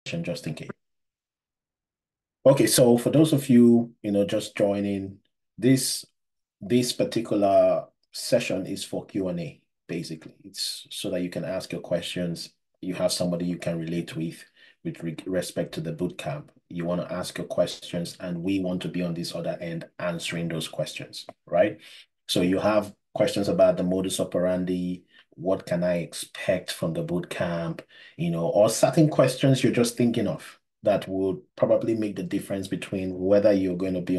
just in case. Okay, so for those of you, just joining, this this particular session is for Q&A, basically. It's so that you can ask your questions. You have somebody you can relate with respect to the bootcamp. You want to ask your questions, and we want to be on this other end answering those questions, right? So you have questions about the modus operandi, what can I expect from the bootcamp, or certain questions you're just thinking of that would probably make the difference between whether you're going to be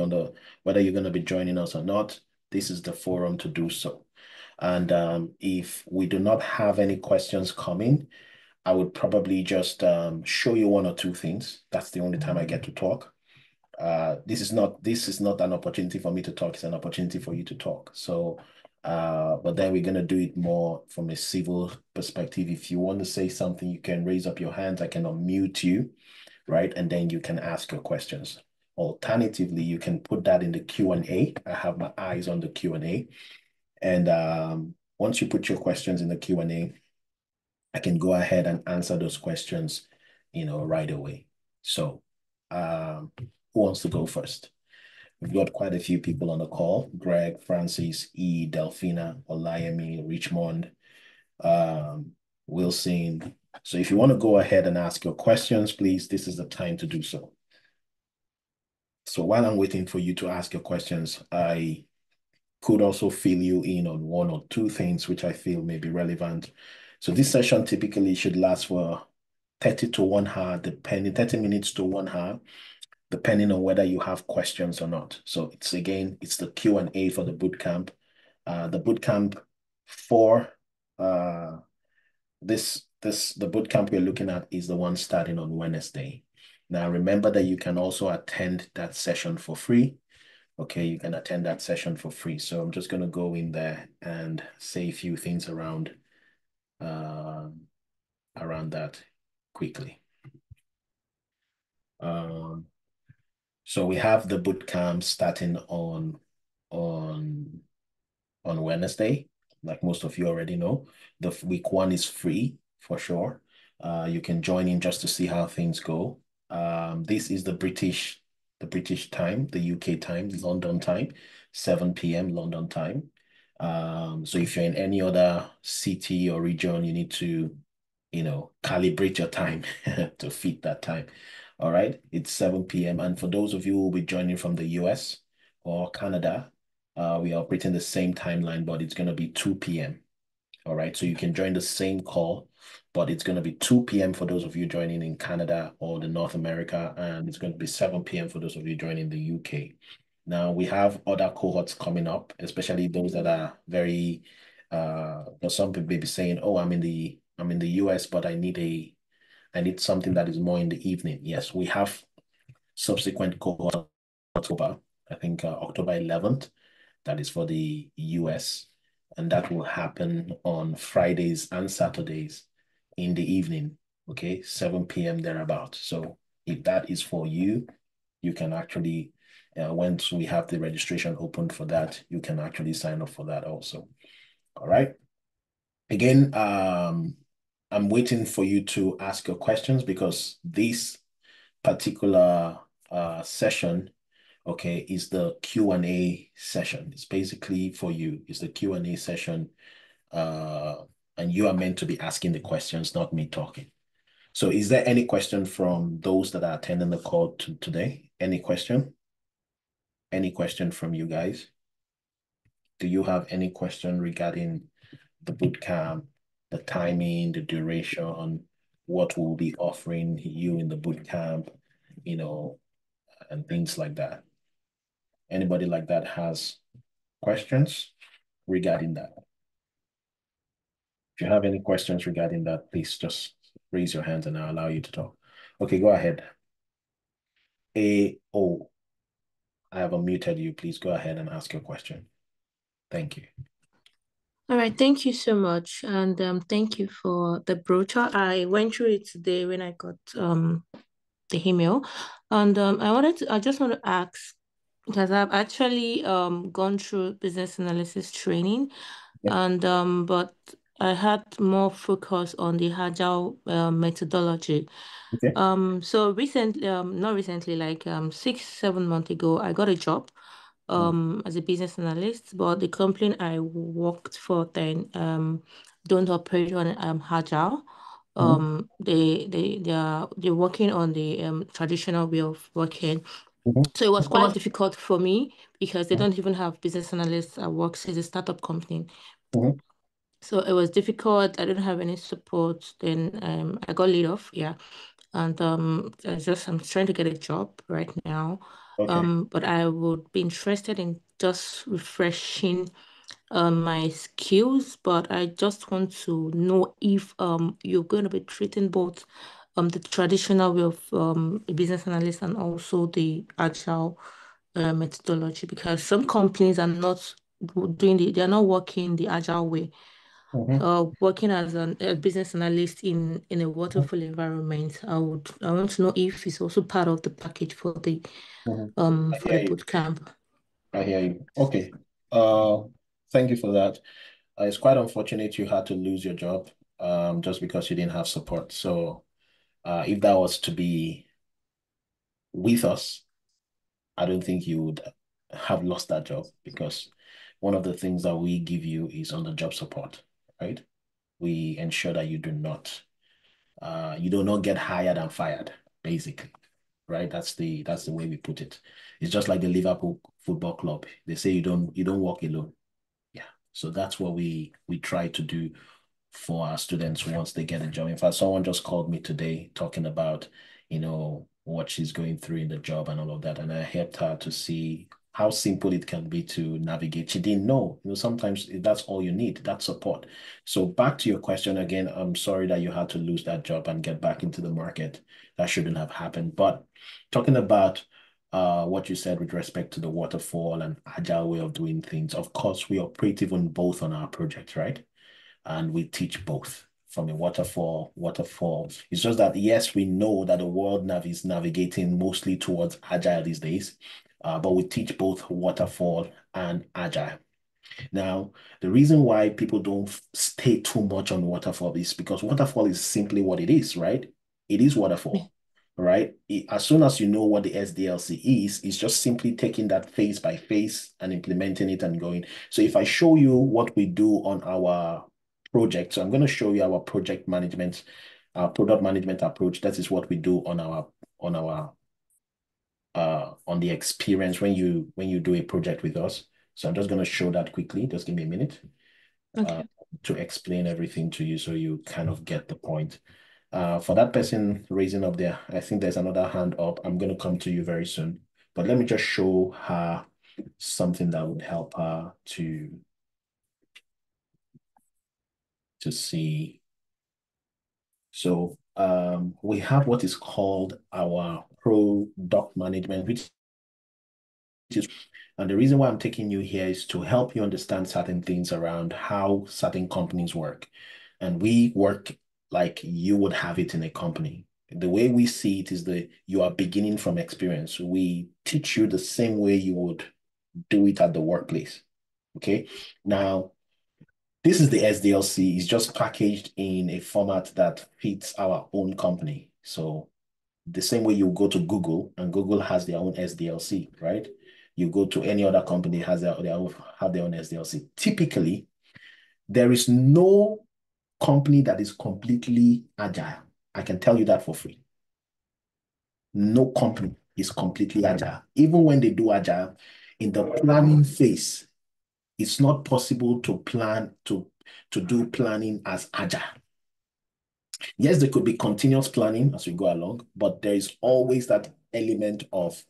whether you're going to be joining us or not. This is the forum to do so. And if we do not have any questions coming, I would probably just show you one or two things. That's the only time I get to talk. This is not an opportunity for me to talk. It's an opportunity for you to talk. So, but then we're gonna do it more from a civil perspective. If you want to say something, you can raise up your hands. I can unmute you, right? And then you can ask your questions. Alternatively, you can put that in the Q&A. I have my eyes on the Q&A. And once you put your questions in the Q&A, I can go ahead and answer those questions, right away. So who wants to go first? We've got quite a few people on the call. Greg, Francis, E, Delphina, Olayemi, Richmond, Wilson. So if you want to go ahead and ask your questions, please, this is the time to do so. So while I'm waiting for you to ask your questions, I could also fill you in on one or two things which I feel may be relevant. So this session typically should last for 30 to 1 hour, 30 minutes to 1 hour, depending on whether you have questions or not. So it's the Q&A for the bootcamp. The bootcamp for the bootcamp we're looking at is the one starting on Wednesday. Now remember that you can also attend that session for free. Okay, you can attend that session for free. So I'm just going to go in there and say a few things around that quickly. So we have the bootcamp starting on Wednesday, like most of you already know. The week one is free for sure. You can join in just to see how things go. This is the British time, the UK time, London time, 7 p.m. London time. So if you're in any other city or region, you need to, calibrate your time to fit that time. All right, it's 7 p.m. And for those of you who will be joining from the US or Canada, we are operating the same timeline, but it's going to be 2 p.m. All right, so you can join the same call, but it's going to be 2 p.m. for those of you joining in Canada or the North America, and it's going to be 7 p.m. for those of you joining the UK. Now we have other cohorts coming up, especially those that are very, some people may be saying, oh, I'm in the US, but I need something that is more in the evening. Yes, we have subsequent cohorts October, I think October 11th, that is for the US, and that will happen on Fridays and Saturdays in the evening, okay, 7 p.m. thereabout. So if that is for you, you can actually, once we have the registration open for that, you can actually sign up for that also. All right. Again, I'm waiting for you to ask your questions because this particular session, okay, is the Q&A session. It's basically for you. It's the Q&A session, and you are meant to be asking the questions, not me talking. So is there any question from those that are attending the call today? Any question? Any question from you guys? Do you have any question regarding the bootcamp, the timing, the duration, what we'll be offering you in the bootcamp, and things like that? Anybody like that has questions regarding that? If you have any questions regarding that, please just raise your hand and I'll allow you to talk. Okay, go ahead. A-O, I have unmuted you. Please go ahead and ask your question. Thank you. All right, thank you so much. And thank you for the brochure. I went through it today when I got the email. And I just want to ask, because I've actually gone through business analysis training, Yep. and but I had more focus on the Agile methodology. Okay. So recently, not recently, like 6, 7 months ago, I got a job Mm, as a business analyst, but the company I worked for then don't operate on Agile. mm, They're working on the traditional way of working. mhm, So it was quite difficult for me because they don't even have business analysts that works as a startup company. mhm, So it was difficult. I didn't have any support. Then I got laid off. Yeah. And I'm trying to get a job right now. okay. But I would be interested in just refreshing my skills, but I just want to know if you're going to be treating both the traditional way of a business analyst and also the agile methodology, because some companies are not they're not working the agile way. Mhm, Working as a business analyst in a mhm, waterfall environment, I want to know if it's also part of the package mhm. I for hear the you. boot camp. I hear you. Okay. Uh, Thank you for that. It's quite unfortunate you had to lose your job just because you didn't have support. So if that was to be with us, I don't think you would have lost that job because one of the things that we give you is on the job support, right? We ensure that you do not get hired and fired, basically, right? That's the way we put it. It's just like the Liverpool Football Club. They say you don't walk alone. Yeah. So that's what we try to do for our students once they get a job. In fact, someone just called me today talking about, what she's going through in the job and all of that. And I helped her to see how simple it can be to navigate. She didn't know, sometimes that's all you need, that support. So back to your question again, I'm sorry that you had to lose that job and get back into the market. That shouldn't have happened. But talking about what you said with respect to the waterfall and agile way of doing things, of course, we operate even both on our project, right? And we teach both from a waterfall. It's just that, yes, we know that the world is navigating mostly towards agile these days, but we teach both waterfall and agile. Now, the reason why people don't stay too much on waterfall is because waterfall is simply what it is, right? It is waterfall, right? As soon as you know what the SDLC is, it's just simply taking that phase by phase and implementing it and going. So if I show you what we do on our project, so I'm going to show you our project management, our product management approach. That is what we do on the experience when you do a project with us. So I'm just going to show that quickly. Just give me a minute uh, Okay. to explain everything to you so you kind of get the point. For that person raising up there, I think there's another hand up. I'm going to come to you very soon. But let me just show her something that would help her to see. So we have what is called our product management, which is, and the reason why I'm taking you here is to help you understand certain things around how certain companies work. And we work like you would have it in a company. The way we see it is that you are beginning from experience. We teach you the same way you would do it at the workplace. Okay. Now, this is the SDLC. It's just packaged in a format that fits our own company. So the same way you go to Google and Google has their own SDLC, right? You go to any other company has have their own SDLC. Typically, there is no company that is completely agile. I can tell you that for free. No company is completely agile. Even when they do agile, in the planning phase, it's not possible to plan to do planning as agile. Yes, there could be continuous planning as we go along, but there is always that element of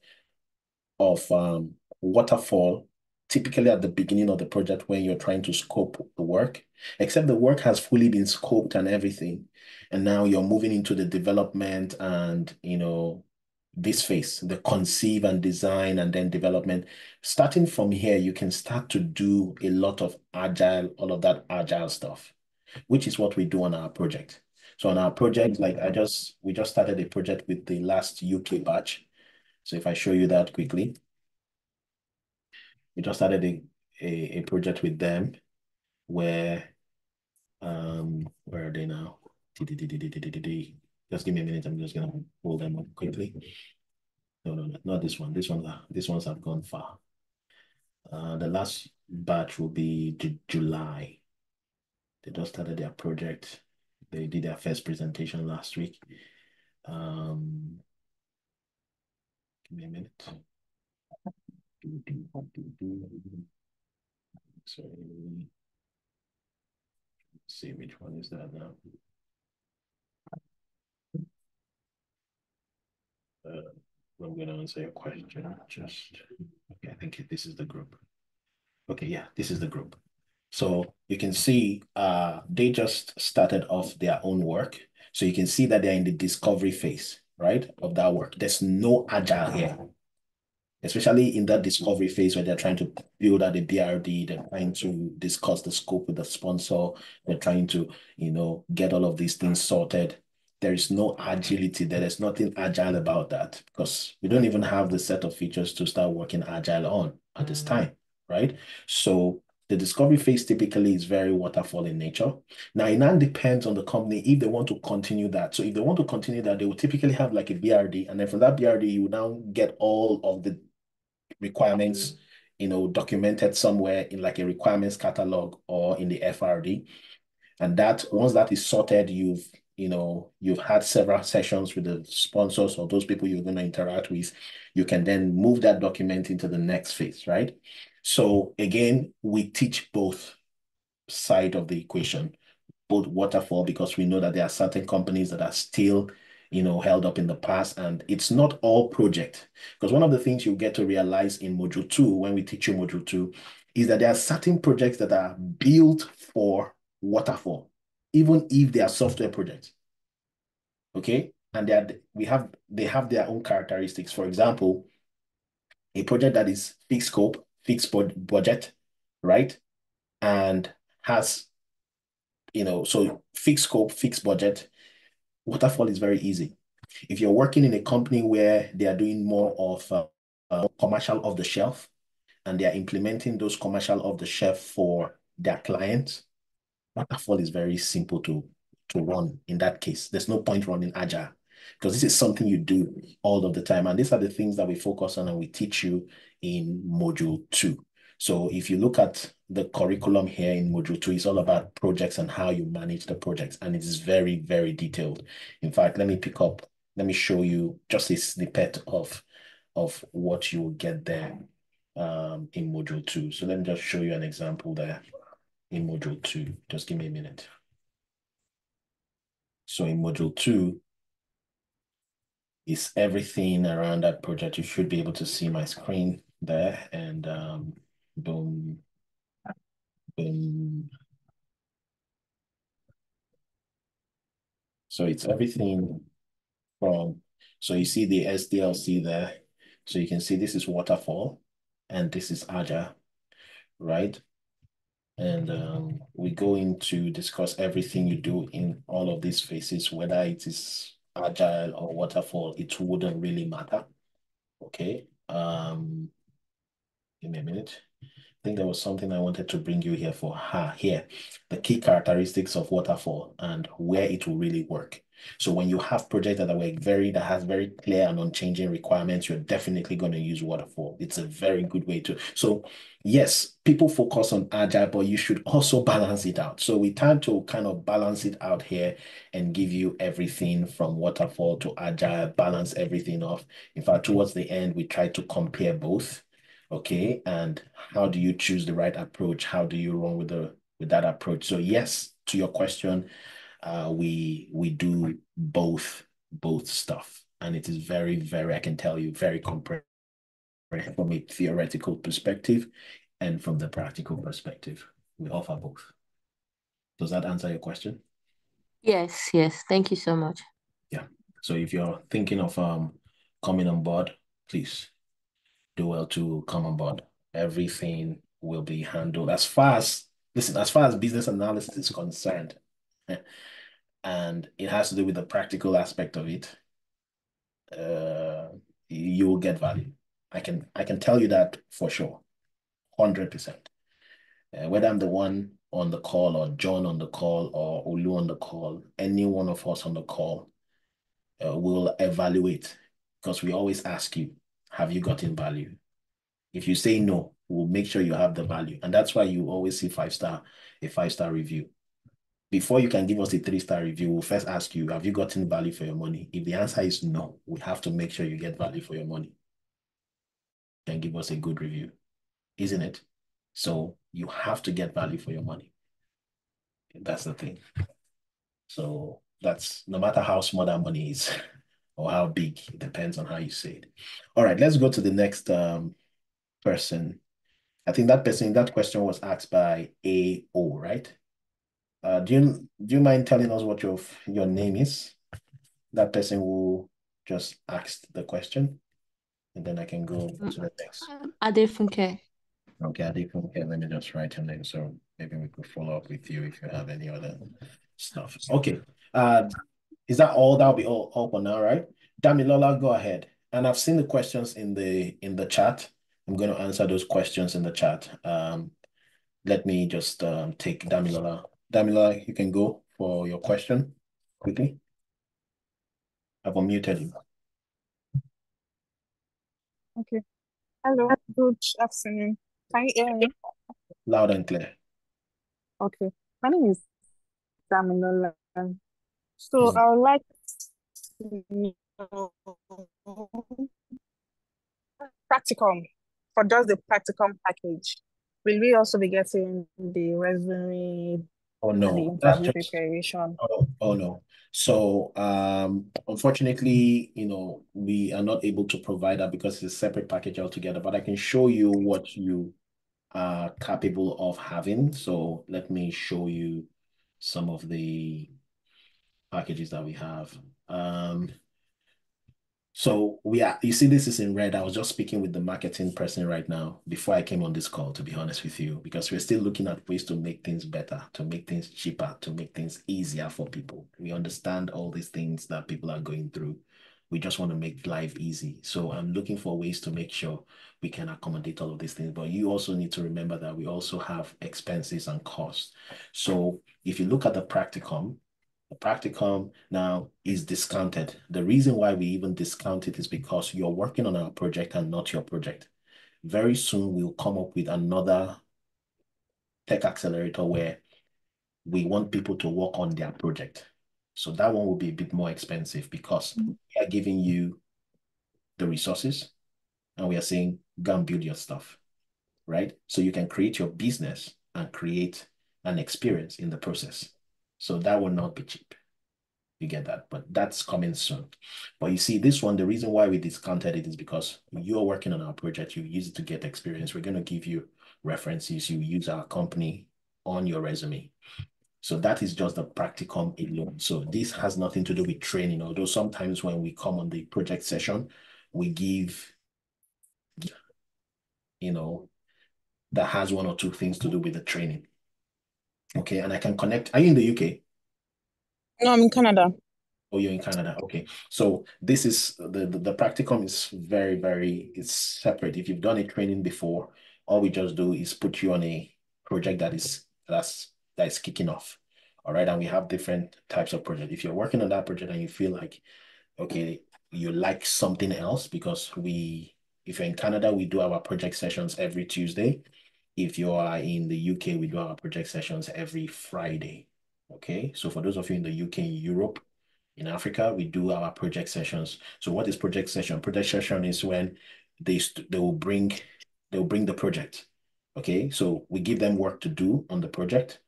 waterfall, typically at the beginning of the project when you're trying to scope the work, except the work has fully been scoped and everything. And now you're moving into the development and, this phase, the conceive and design and then development. Starting from here, you can start to do a lot of agile, all of that agile stuff, which is what we do on our project. So on our project, like we just started a project with the last UK batch. So if I show you that quickly, we just started a project with them where Where are they now? Just give me a minute. I'm just gonna pull them up quickly. No, not this one. These ones have gone far. The last batch will be July. They just started their project. They did their first presentation last week. Give me a minute. Sorry. Let's see which one is that now. I'm going to answer your question. Just okay. I think this is the group. Okay, yeah, this is the group. So you can see they just started off their own work. So you can see that they're in the discovery phase, right, of that work. There's no agile here, especially in that discovery phase where they're trying to build out the BRD, they're trying to discuss the scope with the sponsor, they're trying to, get all of these things sorted. There is no agility. There is nothing agile about that because we don't even have the set of features to start working agile on at this time, right? So the discovery phase typically is very waterfall in nature. Now, it now depends on the company if they want to continue that. So if they want to continue that, they will typically have like a BRD, and then from that BRD, you will now get all of the requirements, documented somewhere in like a requirements catalog or in the FRD. And that once that is sorted, you've had several sessions with the sponsors or those people you're going to interact with. You can then move that document into the next phase, right? So again, we teach both side of the equation, both waterfall, because we know that there are certain companies that are still held up in the past, and it's not all project. Because one of the things you get to realize in module 2, when we teach you module 2, is that there are certain projects that are built for waterfall, even if they are software projects. Okay, and they have their own characteristics. For example, a project that is fixed scope, fixed budget, right, and has so fixed scope, fixed budget. Waterfall is very easy. If you're working in a company where they are doing more of commercial off the shelf and they are implementing those commercial off the shelf for their clients, waterfall is very simple to run in that case. There's no point running agile because this is something you do all of the time. And these are the things that we focus on and we teach you in module 2. So if you look at the curriculum here in module 2, it's all about projects and how you manage the projects. And it is very, very detailed. In fact, let me show you just a snippet of what you will get there in module 2. So let me just show you an example there in module 2. Just give me a minute. So in module 2 is everything around that project. You should be able to see my screen there, and boom, boom. So it's everything so you see the SDLC there. So you can see this is waterfall and this is agile, right? And we go in to discuss everything you do in all of these phases, whether it is agile or waterfall, it wouldn't really matter. Okay. Give me a minute. I think there was something I wanted to bring you here for. Here, the key characteristics of waterfall and where it will really work. So when you have projects that has very clear and unchanging requirements, you're definitely going to use waterfall. It's a very good way to. So yes, people focus on agile, but you should also balance it out. So we tend to kind of balance it out here and give you everything from waterfall to agile, balance everything off. In fact, towards the end, we try to compare both. Okay, and how do you choose the right approach? How do you run with that approach? So yes, to your question, we do both stuff, and it is very, very, I can tell you, very comprehensive from a theoretical perspective and from the practical perspective. We offer both. Does that answer your question? Yes, yes. Thank you so much. Yeah. So if you're thinking of coming on board, please do well to come on board. Everything will be handled as far as business analysis is concerned, and it has to do with the practical aspect of it. Uh, you will get value. I can tell you that for sure, 100%. Whether I'm the one on the call or John on the call or Olu on the call, any one of us on the call will evaluate because we always ask you, have you gotten value? If you say no, we'll make sure you have the value. And that's why you always see a 5-star review. Before you can give us a 3-star review, we'll first ask you, have you gotten value for your money? If the answer is no, we have to make sure you get value for your money. Then give us a good review, isn't it? So you have to get value for your money. That's the thing. So that's no matter how small that money is or how big, it depends on how you say it. All right, let's go to the next person. I think that question was asked by AO, right? Do you mind telling us what your name is? That person who just asked the question, and then I can go to the next. Adefunke. Okay, okay, let me just write your name so maybe we could follow up with you if you have any other stuff. Okay. Is that all? That'll be all for now, right? Damilola, go ahead. And I've seen the questions in the chat. I'm going to answer those questions in the chat. Let me just take Damilola. Damilola, you can go for your question quickly. I've unmuted you. Okay. Hello. Good afternoon. Can you hear me? Loud and clear. Okay. My name is Damilola. So Mm. I would like to know practicum for just the practicum package. Will we also be getting the resume Oh and the no, that's interview just preparation? oh no. So unfortunately, we are not able to provide that because it's a separate package altogether, but I can show you what you are capable of having. So let me show you some of the packages that we have. So you see, this is in red. I was just speaking with the marketing person right now before I came on this call, to be honest with you, because we're still looking at ways to make things better, to make things cheaper, to make things easier for people. We understand all these things that people are going through. We just want to make life easy. So I'm looking for ways to make sure we can accommodate all of these things. But you also need to remember that we also have expenses and costs. So if you look at the practicum, the practicum now is discounted. The reason why we even discount it is because you're working on our project and not your project. Very soon we'll come up with another tech accelerator where we want people to work on their project. So that one will be a bit more expensive because we are giving you the resources and we are saying, go and build your stuff, right? So you can create your business and create an experience in the process. So that will not be cheap. You get that, but that's coming soon. But you see, this one, the reason why we discounted it is because you're working on our project, you use it to get experience. We're going to give you references. You use our company on your resume. So that is just the practicum alone. So this has nothing to do with training, although sometimes when we come on the project session, we give, that has one or two things to do with the training. Okay, and I can connect. Are you in the UK? No, I'm in Canada. Oh, you're in Canada. Okay. So this is the practicum is very, very, it's separate. If you've done a training before, all we just do is put you on a project that is kicking off. All right. And we have different types of project. If you're working on that project and you feel like, okay, you like something else, because if you're in Canada, we do our project sessions every Tuesday. If you are in the UK, we do our project sessions every Friday. Okay. So for those of you in the UK and Europe, in Africa, we do our project sessions. So what is project session? Project session is when they will bring the project. Okay, so we give them work to do on the project,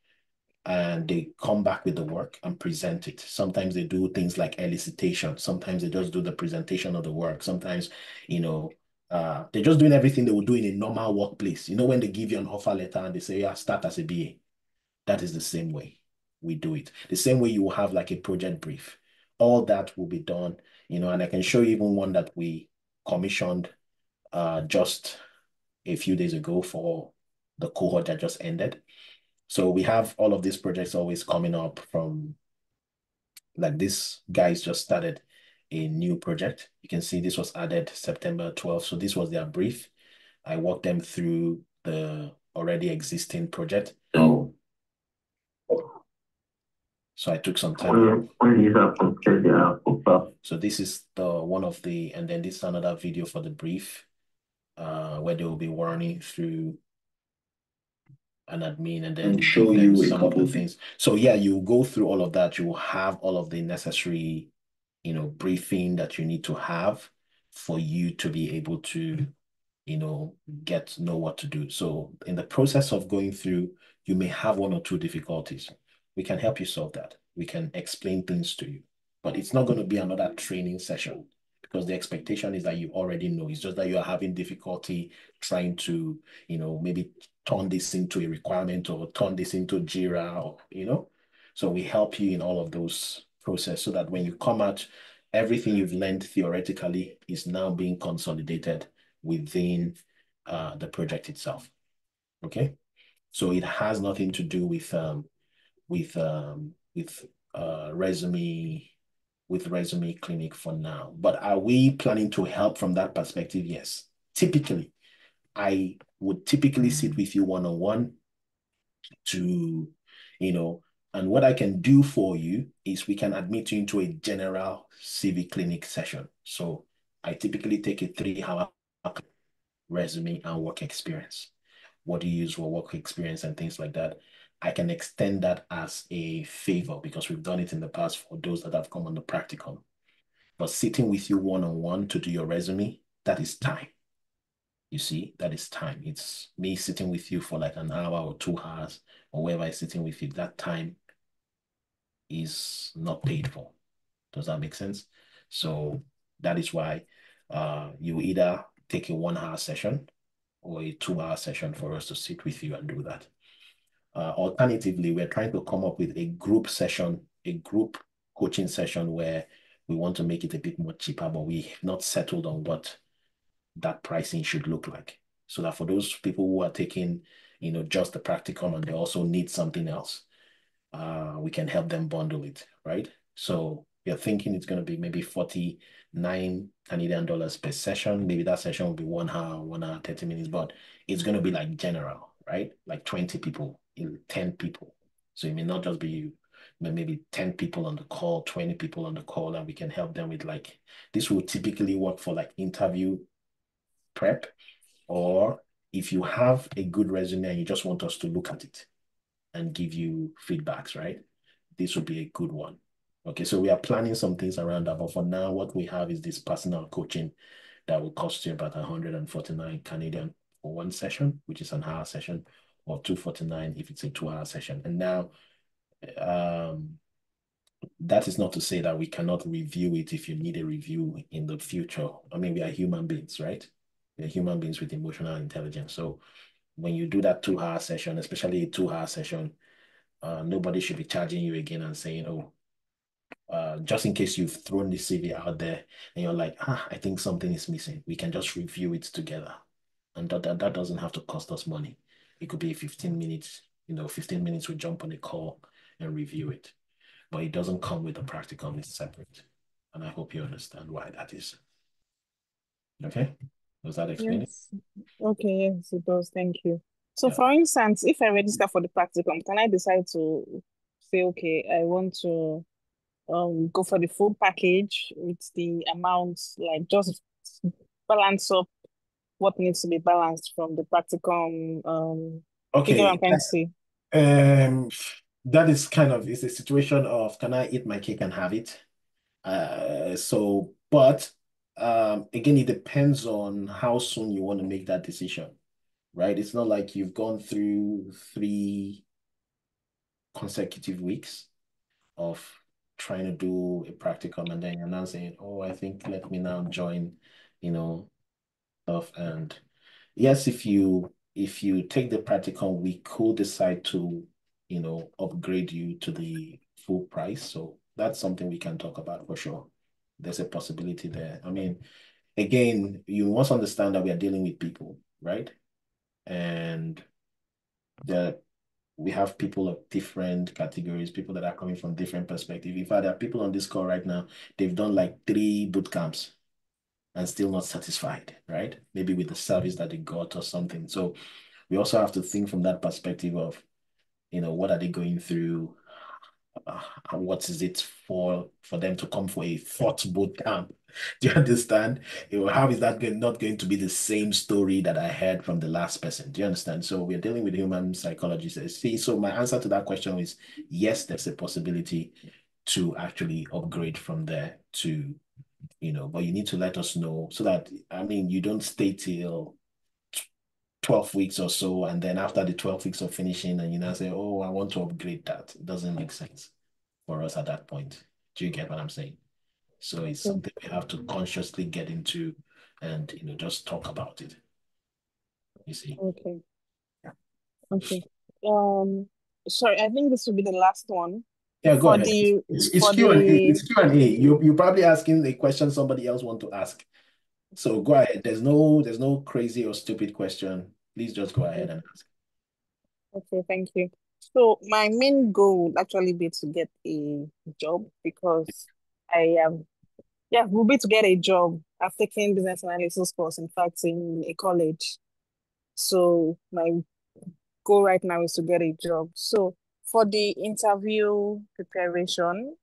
and they come back with the work and present it. Sometimes they do things like elicitation. Sometimes they just do the presentation of the work. Sometimes, they're just doing everything they would do in a normal workplace. When they give you an offer letter and they say, yeah, start as a BA. That is the same way we do it. The same way you will have like a project brief. All that will be done, and I can show you even one that we commissioned just a few days ago for the cohort that just ended. So we have all of these projects always coming up from, like, this guys just started a new project. You can see this was added September 12th. So this was their brief. I walked them through already existing project. So I took some time. So this is one of the, and then this is another video for the brief, where they will be running through an admin and then show you some of the things. So yeah, you go through all of that. You will have all of the necessary, briefing that you need to have for you to be able to, know what to do. So in the process of going through, you may have one or two difficulties. We can help you solve that. We can explain things to you, but it's not going to be another training session because the expectation is that you already know. It's just that you are having difficulty trying to, maybe turn this into a requirement or turn this into Jira or, so we help you in all of those process so that when you come out, everything you've learned theoretically is now being consolidated within the project itself. Okay, so it has nothing to do with resume clinic for now. But are we planning to help from that perspective? Yes. Typically, I would typically sit with you one-on-one to, and what I can do for you is we can admit you into a general CV clinic session. So I typically take a 3-hour resume and work experience. What do you use for work experience and things like that? I can extend that as a favor because we've done it in the past for those that have come on the practicum. But sitting with you one-on-one to do your resume, that is time. You see, that is time. It's me sitting with you for like an hour or 2 hours or wherever I'm sitting with you. That time is not paid for. Does that make sense? So that is why you either take a 1-hour session or a 2-hour session for us to sit with you and do that. Alternatively, we're trying to come up with a group session, a group coaching session where we want to make it a bit more cheaper, but we have not settled on what that pricing should look like. So that for those people who are taking, just the practicum and they also need something else, we can help them bundle it, right? So you're thinking it's going to be maybe 49 Canadian dollars per session. Maybe that session will be 1 hour, 1 hour, 30 minutes, but it's going to be like general, right? Like 20 people, 10 people. So it may not just be you, but maybe 10 people on the call, 20 people on the call, and we can help them with this will typically work for like interview prep, or if you have a good resume and you just want us to look at it and give you feedbacks, right? This would be a good one. Okay, so we are planning some things around that, but for now, what we have is this personal coaching that will cost you about 149 Canadian for one session, which is an hour session, or 249 if it's a 2-hour session. And now, that is not to say that we cannot review it if you need a review in the future. I mean, we are human beings, right? We're human beings with emotional intelligence. So when you do that 2-hour session, especially a 2-hour session, nobody should be charging you again and saying, oh, just in case you've thrown the CV out there and you're like, I think something is missing. We can just review it together. And that doesn't have to cost us money. It could be 15 minutes, 15 minutes we jump on a call and review it. But it doesn't come with a practicum, it's separate. And I hope you understand why that is. Okay? Does that explain it? Yes. Okay, yes, it does. Thank you. So Yeah. for instance, if I register for the practicum, can I decide to say, okay, I want to go for the full package with the amount, like just balance up what needs to be balanced from the practicum, you get what I'm Okay. trying to say? That is it's a situation of can I eat my cake and have it? But again, it depends on how soon you want to make that decision, right? It's not like you've gone through 3 consecutive weeks of trying to do a practicum and then you're now saying, oh, I think let me now join, stuff. And yes, if you take the practicum, we could decide to, upgrade you to the full price. So that's something we can talk about for sure. There's a possibility there. I mean, again, you must understand that we are dealing with people, right? And we have people of different categories, people that are coming from different perspectives. In fact, there are people on this call right now, they've done like 3 boot camps and still not satisfied, right? Maybe with the service that they got or something. So we also have to think from that perspective of, what are they going through? And what is it for them to come for a fourth boot camp? Do you understand? How is that not going to be the same story that I heard from the last person? Do you understand? So we're dealing with human psychology. See, so my answer to that question is yes, there's a possibility to actually upgrade from there to, but you need to let us know so that, you don't stay till 12 weeks or so, and then after the 12 weeks of finishing, and you now say, oh, I want to upgrade that. It doesn't make sense for us at that point. Do you get what I'm saying? So it's something we have to consciously get into and, just talk about it. You see? Okay. Okay. Sorry, I think this will be the last one. Yeah, go For ahead. the It's for Q&A. the It's Q&A. You're probably asking a question somebody else want to ask. So go ahead. There's no crazy or stupid question. Please just go ahead and ask. Okay, thank you. So my main goal would actually be to get a job because I am, yeah, will be to get a job. I've taken business analysis course, in fact, in a college. So my goal right now is to get a job. So for the interview preparation,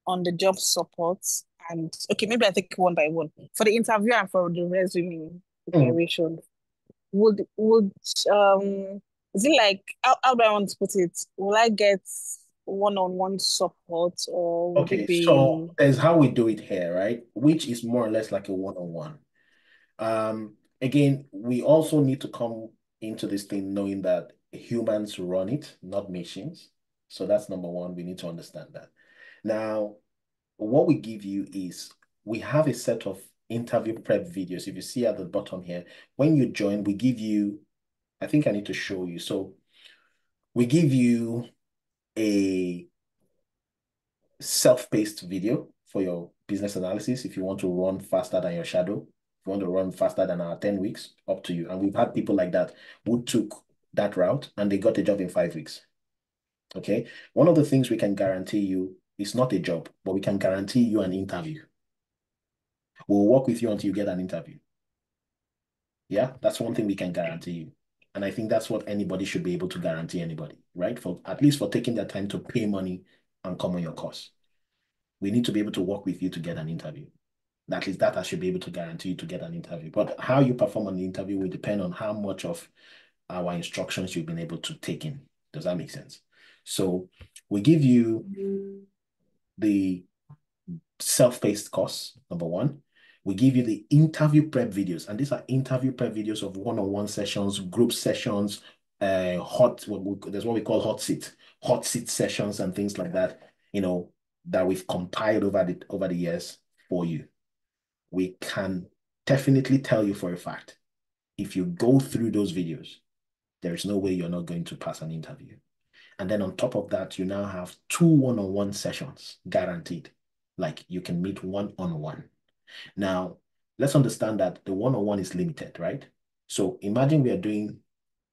on the job support, and okay, maybe I take one by one. For the interview and for the resume Mm. preparation, would is it like how do I want to put it? Will I get one-on-one support or would it Okay, so be there's how we do it here, right? Which is more or less like a one-on-one. Again, we also need to come into this thing knowing that humans run it, not machines. So that's number one. We need to understand that. Now, what we give you is we have a set of interview prep videos. If you see at the bottom here, when you join, we give you, I think I need to show you. So we give you a self-paced video for your business analysis if you want to run faster than your shadow. If you want to run faster than our 10 weeks, up to you. And we've had people like that who took that route and they got a job in 5 weeks. Okay. One of the things we can guarantee you is not a job, but we can guarantee you an interview. We'll work with you until you get an interview. Yeah, that's one thing we can guarantee you. And I think that's what anybody should be able to guarantee anybody, right? For at least for taking their time to pay money and come on your course. We need to be able to work with you to get an interview. At least that I should be able to guarantee you to get an interview. But how you perform on the interview will depend on how much of our instructions you've been able to take in. Does that make sense? So we give you the self-paced course, number one. We give you the interview prep videos, and these are interview prep videos of one-on-one sessions, group sessions, there's what we call hot seat sessions and things like that, that we've compiled over the years for you. We can definitely tell you for a fact, if you go through those videos, there is no way you're not going to pass an interview. And then on top of that, you now have 2 one-on-one sessions guaranteed. Like you can meet one-on-one. Now, let's understand that the one-on-one is limited, right? So imagine we are doing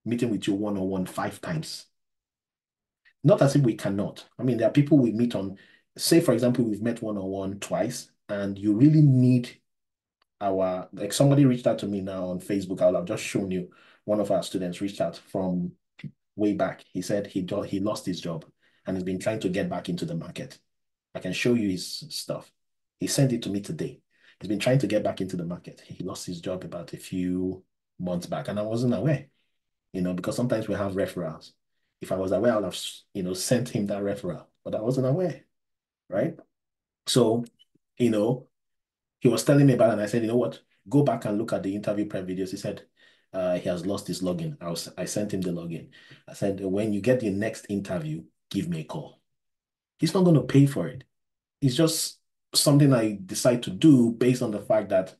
meeting with you one-on-one 5 times. Not as if we cannot. There are people we meet on, say, for example, we've met one-on-one twice, and you really need like somebody reached out to me now on Facebook. I'll have just shown you one of our students reached out from way back. He said he lost his job and he's been trying to get back into the market. I can show you his stuff. He sent it to me today. He's been trying to get back into the market. He lost his job about a few months back, and I wasn't aware, because sometimes we have referrals. If I was aware, I would have, sent him that referral, but I wasn't aware, right? So, he was telling me about it, and I said, you know what? Go back and look at the interview prep videos. He said he has lost his login. I sent him the login. I said, when you get the next interview, give me a call. He's not going to pay for it. It's just something I decide to do based on the fact that,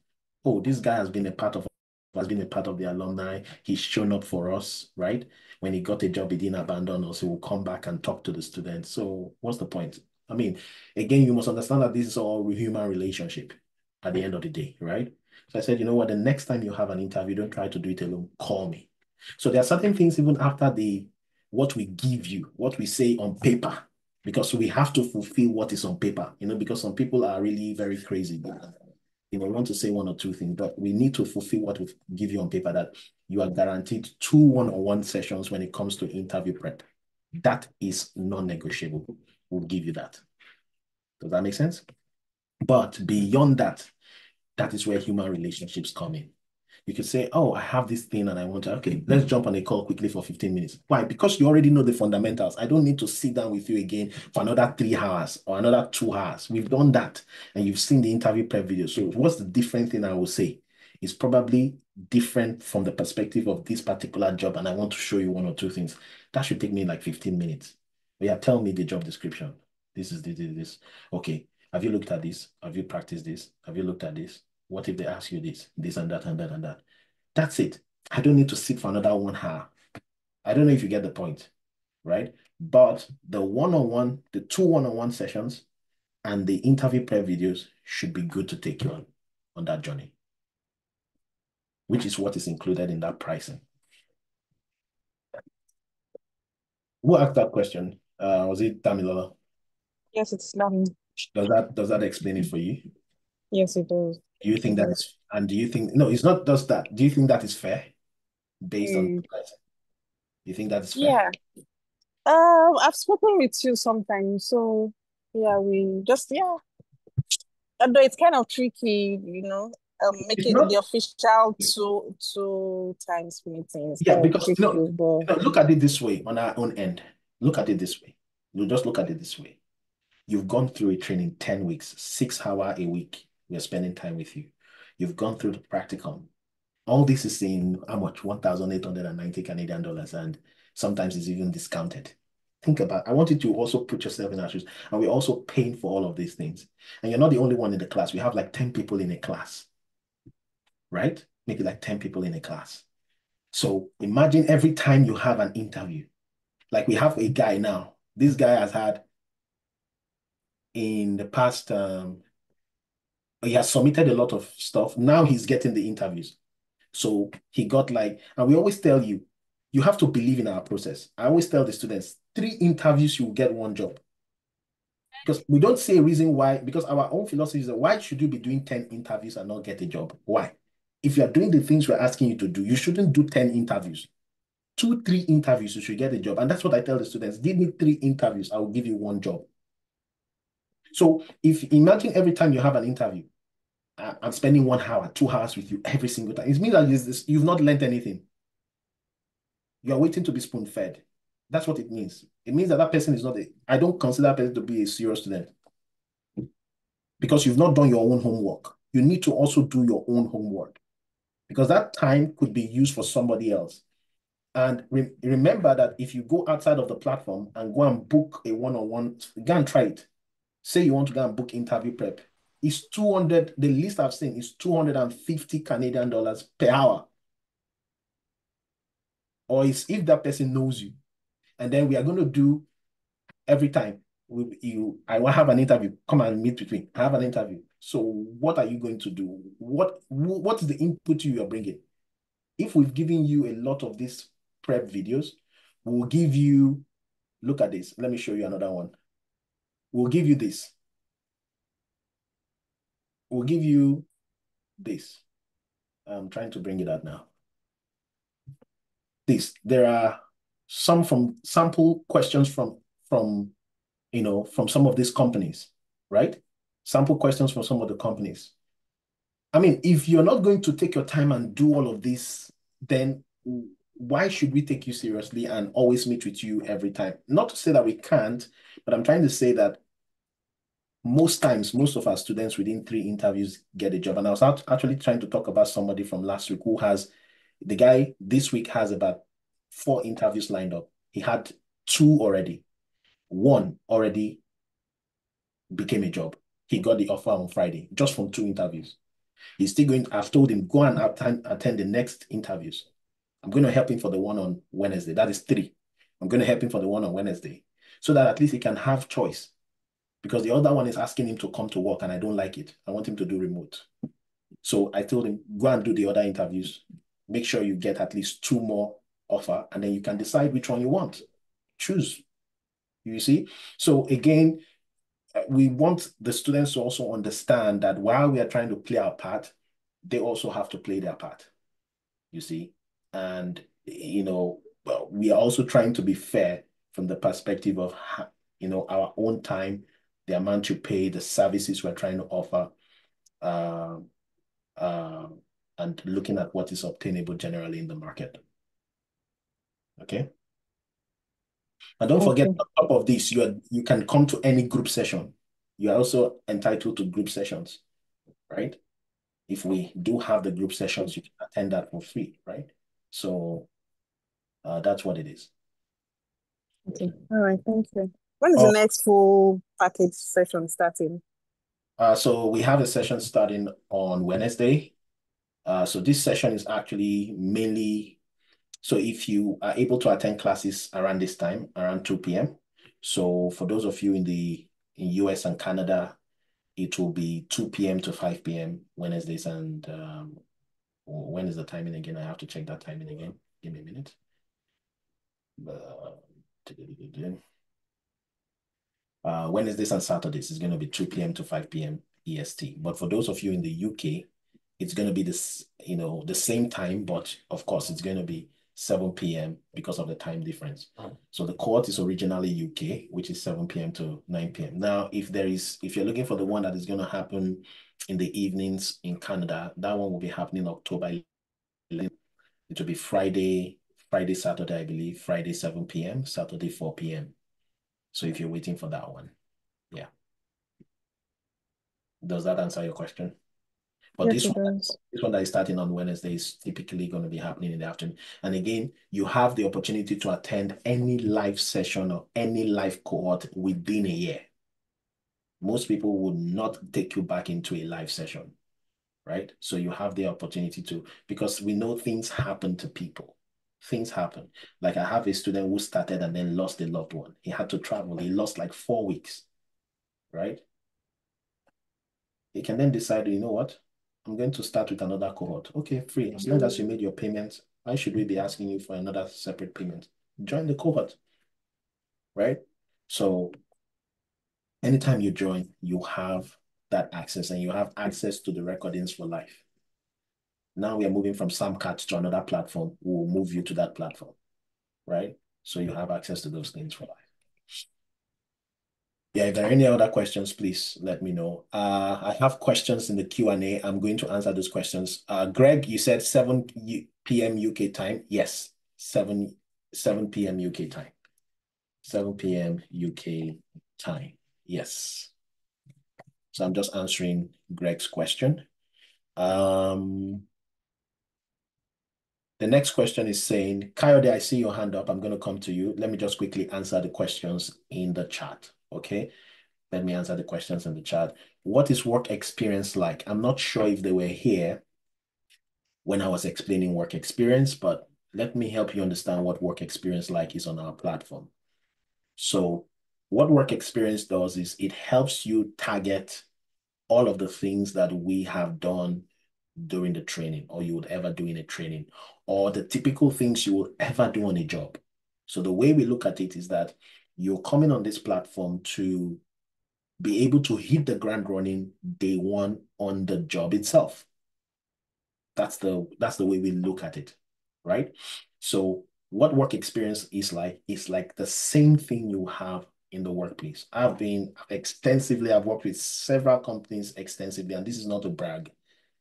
oh, this guy has been a part of the alumni. He's shown up for us, right? When he got a job, he didn't abandon us. He will come back and talk to the students. So what's the point? Again, you must understand that this is all human relationship at the end of the day, right? So I said, you know what, the next time you have an interview, don't try to do it alone. Call me. So there are certain things even after what we give you, what we say on paper, because we have to fulfill what is on paper, because some people are really very crazy. you know, want to say one or two things, but we need to fulfill what we give you on paper, that you are guaranteed 2 one-on-one sessions when it comes to interview prep. That is non-negotiable. We'll give you that. Does that make sense? But beyond that, that is where human relationships come in. You could say, oh, I have this thing and I want to, okay, let's jump on a call quickly for 15 minutes. Why? Because you already know the fundamentals. I don't need to sit down with you again for another 3 hours or another 2 hours. We've done that and you've seen the interview prep video. So what's the different thing I will say? It's probably different from the perspective of this particular job, and I want to show you 1 or 2 things. That should take me like 15 minutes. But yeah, tell me the job description. This is this. Okay, have you looked at this? Have you practiced this? Have you looked at this? What if they ask you this and that and that and that? That's it. I don't need to sit for another 1 hour. I don't know if you get the point, right? But the one-on-one, the 2 one-on-one sessions and the interview prep videos should be good to take you on that journey, which is what is included in that pricing. Who asked that question? Was it Damilola? Yes, it's done. Does that explain it for you? Yes, it does. Do you think that is, and do you think, no, it's not just that. Do you think that is fair based on the pricing? You think that is fair? Yeah. I've spoken with you sometimes, so yeah, we just although it's kind of tricky, It's making not, the official two times meeting is yeah, kind of because tricky, but look at it this way on our own end. Look at it this way. You just look at it this way. You've gone through a training 10 weeks, 6 hours a week. We're spending time with you. You've gone through the practicum. All this is in how much? 1,890 Canadian dollars, and sometimes it's even discounted. Think about, I want you to also put yourself in our shoes. And we're also paying for all of these things. And you're not the only one in the class. We have like 10 people in a class, right? Maybe like 10 people in a class. So imagine every time you have an interview, like we have a guy now. This guy has had in the past, he has submitted a lot of stuff. Now he's getting the interviews. So he got like, and we always tell you, you have to believe in our process. I always tell the students, 3 interviews, you will get 1 job. Because we don't say a reason why, because our own philosophy is that why should you be doing 10 interviews and not get a job? Why? If you are doing the things we're asking you to do, you shouldn't do 10 interviews. 2, 3 interviews, you should get a job. And that's what I tell the students. Give me 3 interviews, I will give you 1 job. So if imagine every time you have an interview, I'm spending 1 hour, 2 hours with you every single time. It means that you've not learned anything. You are waiting to be spoon-fed. That's what it means. It means that person is not I don't consider that person to be a serious student because you've not done your own homework. You need to also do your own homework because that time could be used for somebody else. And remember that if you go outside of the platform and go and book a one-on-one, go and try it. Say you want to go and book interview prep. It's 200, the least I've seen is 250 Canadian dollars per hour. Or it's if that person knows you. And then we are going to do every time I will have an interview, come and meet with me. I have an interview. So what are you going to do? What is the input you are bringing? If we've given you a lot of these prep videos, we'll give you, look at this. Let me show you another one. We'll give you this. We'll give you this. I'm trying to bring it out now. There are some sample questions from some of these companies, right? Sample questions from some of the companies. I mean, if you're not going to take your time and do all of this, then why should we take you seriously and always meet with you every time? Not to say that we can't, but I'm trying to say that most times, most of our students within 3 interviews get a job. And I was actually trying to talk about somebody from last week the guy this week has about 4 interviews lined up. He had 2 already. 1 already became a job. He got the offer on Friday, just from 2 interviews. He's still going, I've told him, go and attend the next interviews. I'm going to help him for the one on Wednesday. That is 3. I'm going to help him for the one on Wednesday so that at least he can have choice. Because the other one is asking him to come to work and I don't like it. I want him to do remote. So I told him, go and do the other interviews. Make sure you get at least 2 more offer and then you can decide which one you want. Choose. You see? So again, we want the students to also understand that while we are trying to play our part, they also have to play their part, you see? And, well, we are also trying to be fair from the perspective of, our own time, the amount you pay, the services we're trying to offer, uh, uh, and looking at what is obtainable generally in the market. Okay? And don't forget, on top of this, you can come to any group session. You are also entitled to group sessions, right? If we do have the group sessions, you can attend that for free, right? So that's what it is. Okay. All right. Thank you. When is the next full package session starting? So we have a session starting on Wednesday. So this session is actually mainly, so if you are able to attend classes around this time, around 2 p.m. So for those of you in US and Canada, it will be 2 p.m. to 5 p.m. Wednesdays. And when is the timing again? I have to check that timing again. Give me a minute. Wednesdays and Saturdays is going to be 2 p.m. to 5 p.m. EST. But for those of you in the UK, it's going to be this, the same time, but of course it's going to be 7 p.m. because of the time difference. So the cohort is originally UK, which is 7 p.m. to 9 p.m. Now, if you're looking for the one that is going to happen in the evenings in Canada, that one will be happening October 11th. It will be Friday, Saturday, I believe, Friday 7 p.m., Saturday 4 p.m. So if you're waiting for that one, yeah. Does that answer your question? But yes, this one that is starting on Wednesday is typically going to be happening in the afternoon. And again, you have the opportunity to attend any live session or any live cohort within a year. Most people would not take you back into a live session, right? So you have the opportunity to, because we know things happen to people. Things happen. Like I have a student who started and then lost a loved one. He had to travel. He lost like 4 weeks, right? He can then decide, you know what? I'm going to start with another cohort. Okay, free. As long as you made your payments, why should we be asking you for another separate payment? Join the cohort, right? So anytime you join, you have that access and you have access to the recordings for life. Now we are moving from Samcat to another platform. We'll move you to that platform, right? So you have access to those things for life. Yeah, if there are any other questions, please let me know. I have questions in the Q&A. I'm going to answer those questions. Greg, you said 7 p.m. UK time. Yes, 7 p.m. UK time. 7 p.m. UK time. Yes. So I'm just answering Greg's question. The next question is saying, Coyote, I see your hand up. I'm going to come to you. Let me just quickly answer the questions in the chat, okay? Let me answer the questions in the chat. What is work experience like? I'm not sure if they were here when I was explaining work experience, but let me help you understand what work experience like is on our platform. So what work experience does is it helps you target all of the things that we have done during the training or you would ever do in a training or the typical things you will ever do on a job. So the way we look at it is that you're coming on this platform to be able to hit the ground running day one on the job itself. That's the way we look at it, right? So what work experience is like the same thing you have in the workplace. I've worked with several companies extensively, and this is not to brag.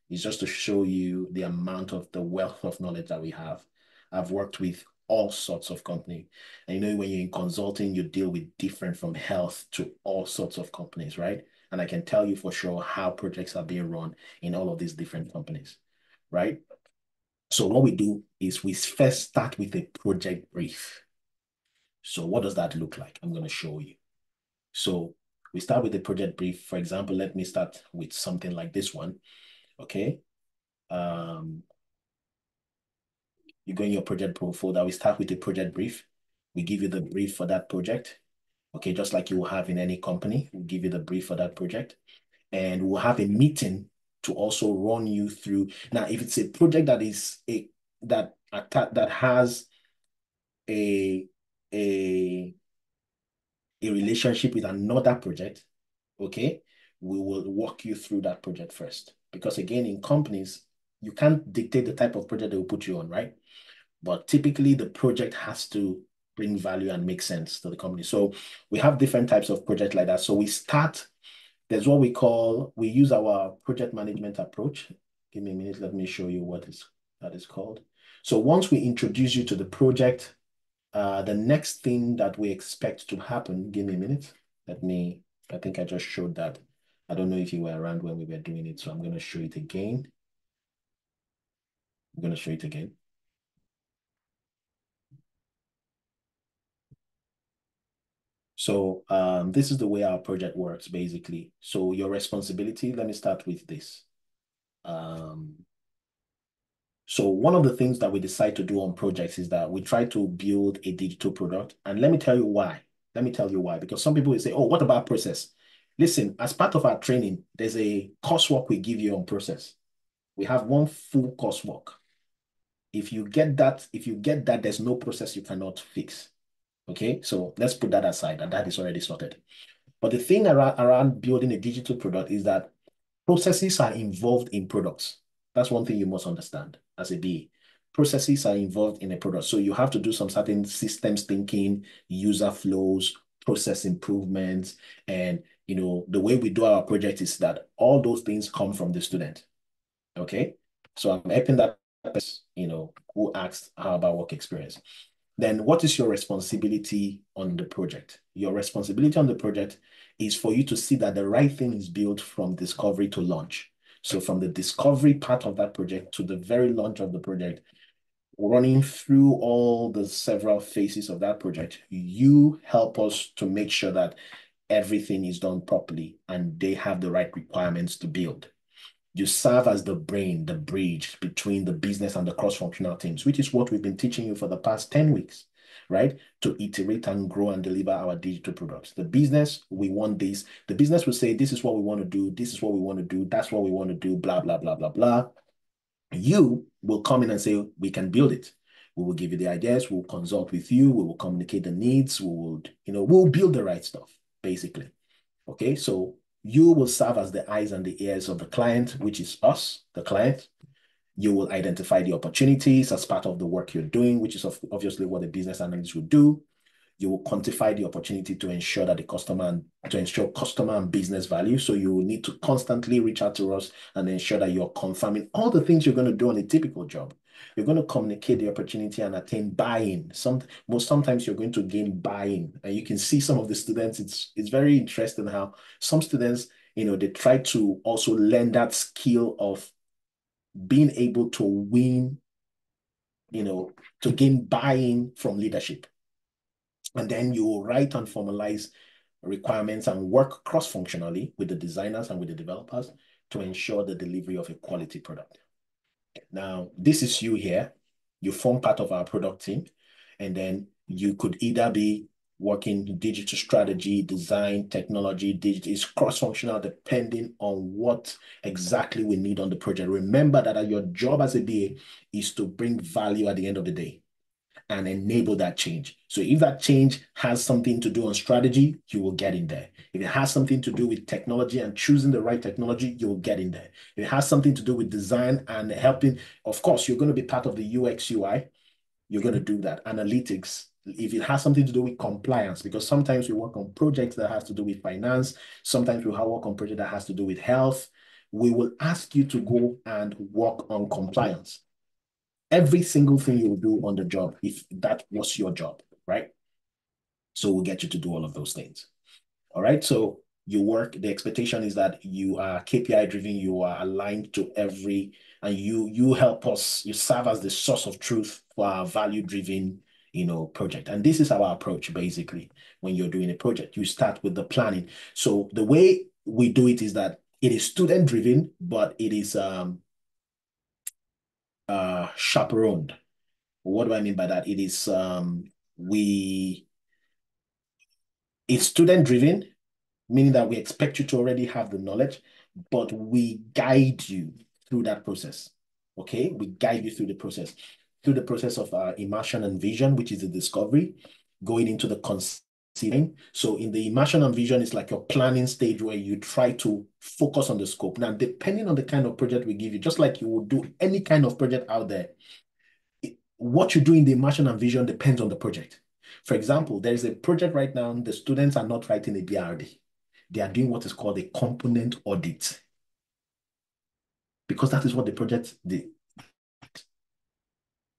It's just to show you the amount of the wealth of knowledge that we have. I've worked with all sorts of companies. And when you're in consulting, you deal with different from health to all sorts of companies, right? And I can tell you for sure how projects are being run in all of these different companies, right? So what we do is we first start with a project brief. So what does that look like? I'm going to show you. So we start with a project brief. For example, let me start with something like this one, okay? You go in your project folder, we start with a project brief. We give you the brief for that project. Okay, just like you will have in any company, we'll give you the brief for that project. And we'll have a meeting to also run you through. Now, if it's a project that is that has a relationship with another project, okay, we will walk you through that project first. Because again, in companies, you can't dictate the type of project they will put you on, right? But typically the project has to bring value and make sense to the company. So we have different types of projects like that. So we start, there's what we use our project management approach. Give me a minute, let me show you what that is called. So once we introduce you to the project, the next thing that we expect to happen, give me a minute. I think I just showed that. I don't know if you were around when we were doing it, so I'm going to show it again. I'm going to show it again. So this is the way our project works, basically. So your responsibility, let me start with this. So one of the things that we decide to do on projects is that we try to build a digital product. And let me tell you why. Let me tell you why. Because some people will say, oh, what about process? Listen, as part of our training, there's a coursework we give you on process. We have one full coursework. If you get that, there's no process you cannot fix. Okay, so let's put that aside, and that is already sorted. But the thing around building a digital product is that processes are involved in products. That's one thing you must understand as a BA. Processes are involved in a product. So you have to do some certain systems thinking, user flows, process improvements. And, the way we do our project is that all those things come from the student. Okay. So I'm helping that person, who asked how about work experience. Then what is your responsibility on the project? Your responsibility on the project is for you to see that the right thing is built from discovery to launch. So from the discovery part of that project to the very launch of the project, running through all the several phases of that project, you help us to make sure that everything is done properly and they have the right requirements to build. You serve as the brain, the bridge between the business and the cross-functional teams, which is what we've been teaching you for the past 10 weeks, right? To iterate and grow and deliver our digital products. The business, we want this. The business will say, this is what we want to do. This is what we want to do. That's what we want to do, blah, blah, blah, blah, blah. You will come in and say, we can build it. We will give you the ideas. We'll consult with you. We will communicate the needs. We'll build the right stuff, basically. Okay, so you will serve as the eyes and the ears of the client, which is us, the client. You will identify the opportunities as part of the work you're doing, which is obviously what the business analyst would do. You will quantify the opportunity to ensure that customer and business value. So you will need to constantly reach out to us and ensure that you're confirming all the things you're going to do on a typical job. You're going to communicate the opportunity and attain buy-in. Sometimes you're going to gain buy-in. And you can see some of the students, it's very interesting how some students, they try to also learn that skill of being able to win, to gain buy-in from leadership. And then you will write and formalize requirements and work cross-functionally with the designers and with the developers to ensure the delivery of a quality product. Now, this is you here. You form part of our product team, and then you could either be working digital strategy, design, technology, digital. It's cross-functional depending on what exactly we need on the project. Remember that your job as a BA is to bring value at the end of the day and enable that change. So if that change has something to do on strategy, you will get in there. If it has something to do with technology and choosing the right technology, you will get in there. If it has something to do with design and helping, of course, you're going to be part of the UX UI. You're going to do that. Analytics, if it has something to do with compliance, because sometimes we work on projects that has to do with finance. Sometimes we work on projects that has to do with health. We will ask you to go and work on compliance. Every single thing you will do on the job, if that was your job, right? So we'll get you to do all of those things. All right. So you work, the expectation is that you are KPI driven, you are aligned to and you help us, you serve as the source of truth for our value driven, project. And this is our approach, basically, when you're doing a project. You start with the planning. So the way we do it is that it is student driven, but it is chaperoned. What do I mean by that? It is it's student driven, meaning that we expect you to already have the knowledge, but we guide you through that process. Okay, we guide you through the process of immersion and vision, which is the discovery, going into the concept So in the immersion and vision, it's like your planning stage where you try to focus on the scope. Now, depending on the kind of project we give you, just like you would do any kind of project out there, what you do in the immersion and vision depends on the project. For example, there is a project right now, the students are not writing a BRD. They are doing what is called a component audit. Because that is what the project did.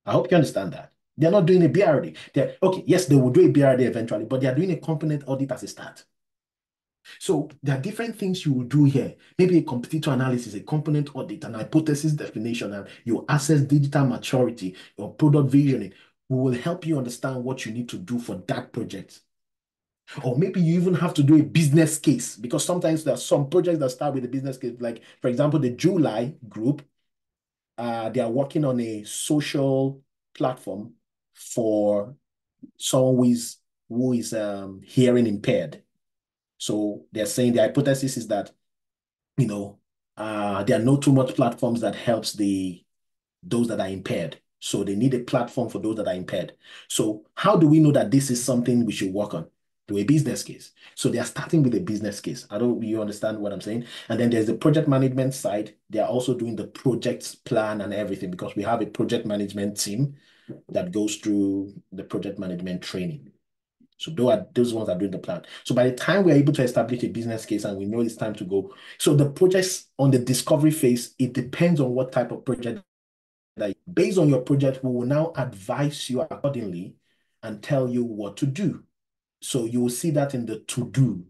I hope you understand that. They're not doing a BRD. Okay, yes, they will do a BRD eventually, but they are doing a component audit as a start. So there are different things you will do here. Maybe a competitor analysis, a component audit, an hypothesis definition, and you assess digital maturity, your product visioning. We will help you understand what you need to do for that project. Or maybe you even have to do a business case, because sometimes there are some projects that start with a business case. Like, for example, the July group, they are working on a social platform for someone who is hearing impaired. So they're saying the hypothesis is that, there are no too much platforms that helps those that are impaired. So they need a platform for those that are impaired. So how do we know that this is something we should work on? Do a business case. So they are starting with a business case. You understand what I'm saying? And then there's the project management side. They are also doing the projects plan and everything, because we have a project management team that goes through the project management training. So those ones are doing the plan. So by the time we're able to establish a business case and we know it's time to go, so the projects on the discovery phase, it depends on what type of project. Based on your project, we will now advise you accordingly and tell you what to do. So you will see that in the to-do,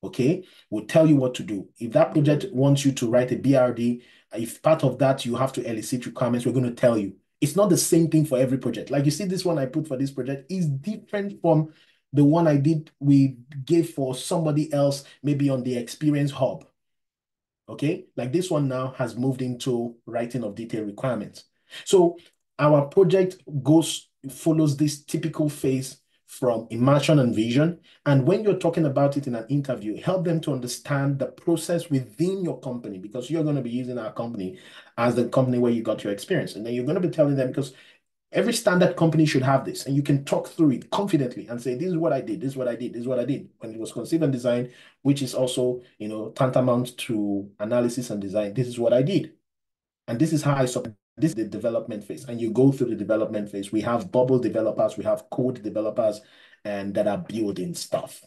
okay? We'll tell you what to do. If that project wants you to write a BRD, if part of that you have to elicit requirements, we're going to tell you. It's not the same thing for every project. Like you see, this one I put for this project is different from the one we gave for somebody else, maybe on the Experience Hub. Okay, like this one now has moved into writing of detailed requirements. So our project follows this typical phase from immersion and vision. And when you're talking about it in an interview, help them to understand the process within your company, because you're going to be using our company as the company where you got your experience. And then you're going to be telling them, because every standard company should have this, and you can talk through it confidently and say, this is what I did, this is what I did, this is what I did. When it was conceived and designed, which is also, tantamount to analysis and design, this is what I did. And this is how I support. This is the development phase. And you go through the development phase. We have bubble developers, we have code developers, and that are building stuff.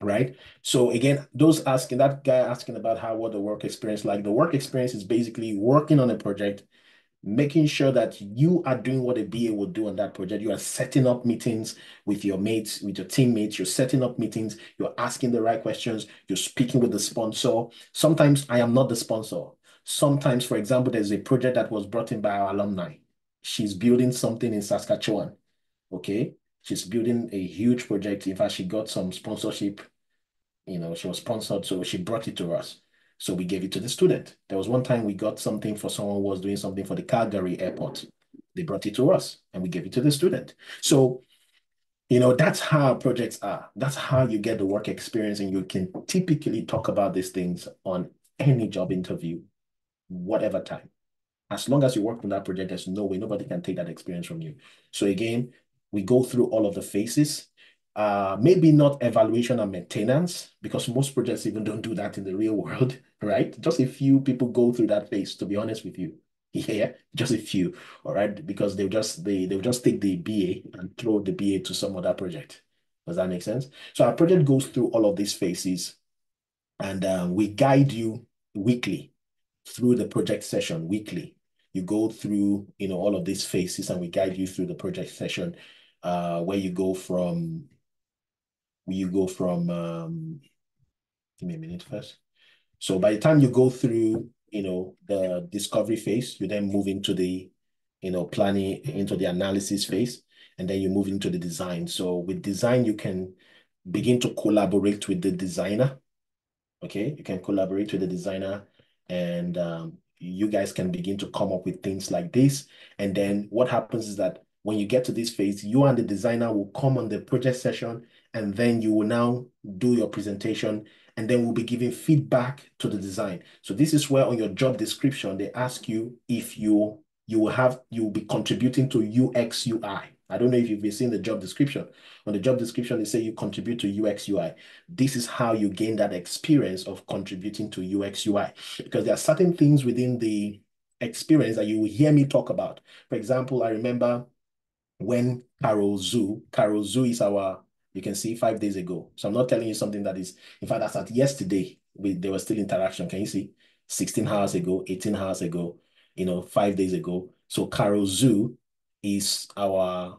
Right. So again, that guy asking about what the work experience like. The work experience is basically working on a project, making sure that you are doing what a BA would do on that project. You are setting up meetings with your mates, with your teammates. You're setting up meetings. You're asking the right questions. You're speaking with the sponsor. Sometimes I am not the sponsor. Sometimes, for example, there's a project that was brought in by our alumni. She's building something in Saskatchewan. Okay. She's building a huge project. In fact, she got some sponsorship. She was sponsored, so she brought it to us. So we gave it to the student. There was one time we got something for someone who was doing something for the Calgary airport. They brought it to us and we gave it to the student. So, that's how projects are. That's how you get the work experience, and you can typically talk about these things on any job interview, whatever time. As long as you work on that project, there's no way nobody can take that experience from you. So again, we go through all of the phases. Maybe not evaluation and maintenance, because most projects even don't do that in the real world, right? Just a few people go through that phase, to be honest with you. Yeah, just a few, all right? Because they'll just take the BA and throw the BA to some other project. Does that make sense? So our project goes through all of these phases, and we guide you weekly through the project session weekly. You go through, all of these phases, and we guide you through the project session, where you go from, give me a minute first. So by the time you go through, the discovery phase, you then move into the, planning, into the analysis phase, and then you move into the design. So with design, you can begin to collaborate with the designer. Okay, you can collaborate with the designer, and you guys can begin to come up with things like this. And then what happens is that when you get to this phase, you and the designer will come on the project session, and then you will now do your presentation, and then we'll be giving feedback to the design. So this is where on your job description, they ask you if you will be contributing to UX, UI. I don't know if you've seen the job description. On the job description, they say you contribute to UX UI. This is how you gain that experience of contributing to UX UI, because there are certain things within the experience that you will hear me talk about. For example, I remember when Carol Zoo is our, you can see 5 days ago. So I'm not telling you something that is, in fact, that's at yesterday, there was still interaction. Can you see? 16 hours ago, 18 hours ago, 5 days ago. So Carol Zoo is our,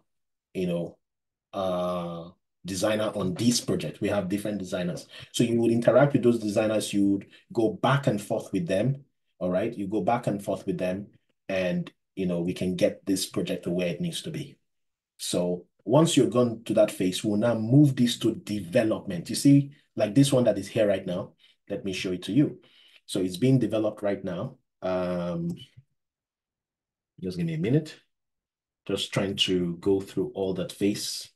designer on this project. We have different designers. So you would interact with those designers. You would go back and forth with them. All right. You go back and forth with them, and, we can get this project to where it needs to be. So once you're gone to that phase, we'll now move this to development. You see, like this one that is here right now. Let me show it to you. So it's being developed right now. Just give me a minute. Just trying to go through all that phase.